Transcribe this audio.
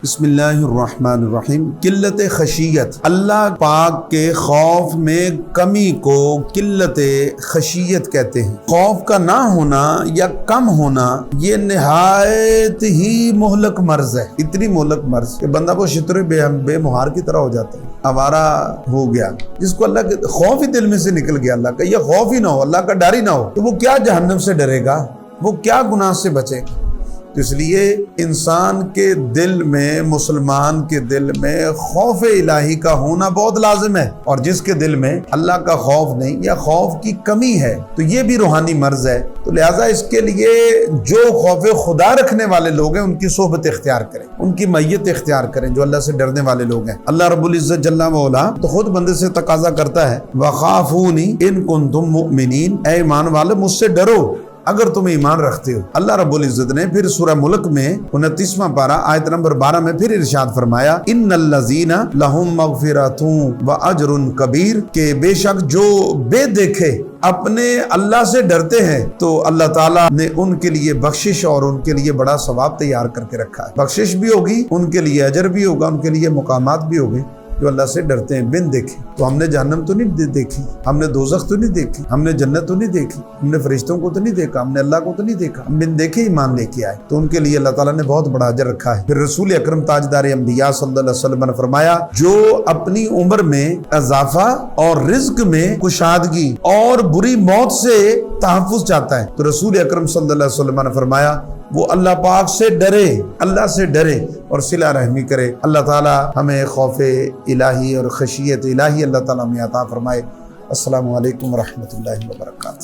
بسم اللہ الرحمن الرحیم۔ قلت خشیت، اللہ پاک کے خوف میں کمی کو قلت خشیت کہتے ہیں۔ خوف کا نہ ہونا یا کم ہونا یہ نہایت ہی مہلک مرض ہے، اتنی مہلک مرض کہ بندہ کو شتر بے مہار کی طرح ہو جاتا ہے، آوارہ ہو گیا۔ جس کو اللہ کے خوف ہی دل میں سے نکل گیا، اللہ کا یہ خوف ہی نہ ہو، اللہ کا ڈر ہی نہ ہو، تو وہ کیا جہنم سے ڈرے گا، وہ کیا گناہ سے بچے گا۔ اس لیے انسان کے دل میں، مسلمان کے دل میں خوف الہی کا ہونا بہت لازم ہے، اور جس کے دل میں اللہ کا خوف نہیں یا خوف کی کمی ہے تو یہ بھی روحانی مرض ہے۔ تو لہٰذا اس کے لیے جو خوف خدا رکھنے والے لوگ ہیں ان کی صحبت اختیار کریں، ان کی معیت اختیار کریں، جو اللہ سے ڈرنے والے لوگ ہیں۔ اللہ رب العزت جل وعلا تو خود بندے سے تقاضا کرتا ہے، وَخَافُونِي إِن كُنتُم مُؤْمِنِينَ، اے ایمان والے مجھ سے ڈرو اگر تم ایمان رکھتے ہو۔ اللہ رب العزت نے پھر سورہ ملک میں 29واں پارہ آیت نمبر 12 میں پھر ارشاد فرمایا، ان الذین لہم مغفرۃ واجر کبیر، کہ بے شک جو بے دیکھے اپنے اللہ سے ڈرتے ہیں تو اللہ تعالیٰ نے ان کے لیے بخشش اور ان کے لیے بڑا ثواب تیار کر کے رکھا ہے۔ بخشش بھی ہوگی، ان کے لیے اجر بھی ہوگا، ان کے لیے مقامات بھی ہوگے جو اللہ سے ڈرتے ہیں بن دیکھے۔ تو ہم نے جہنم تو نہیں دیکھی، ہم نے دوزخ تو نہیں دیکھی، ہم نے جنت تو نہیں دیکھی، ہم نے فرشتوں کو تو نہیں دیکھا، ہم نے اللہ کو تو نہیں دیکھا، ہم بن دیکھے ایمان لے کے آئے، تو ان کے لیے اللہ تعالیٰ نے بہت بڑا اجر رکھا ہے۔ پھر رسول اکرم تاجدار انبیاء صلی اللہ علیہ وسلم نے فرمایا، جو اپنی عمر میں اضافہ اور رزق میں کشادگی اور بری موت سے تحفظ چاہتا ہے تو رسول اکرم صلی اللہ علیہ وسلم نے فرمایا وہ اللہ پاک سے ڈرے، اللہ سے ڈرے اور صلہ رحمی کرے۔ اللہ تعالی ہمیں خوف الہی اور خشیت الہی اللہ تعالیٰ ہمیں عطا فرمائے۔ السلام علیکم ورحمۃ اللہ وبرکاتہ۔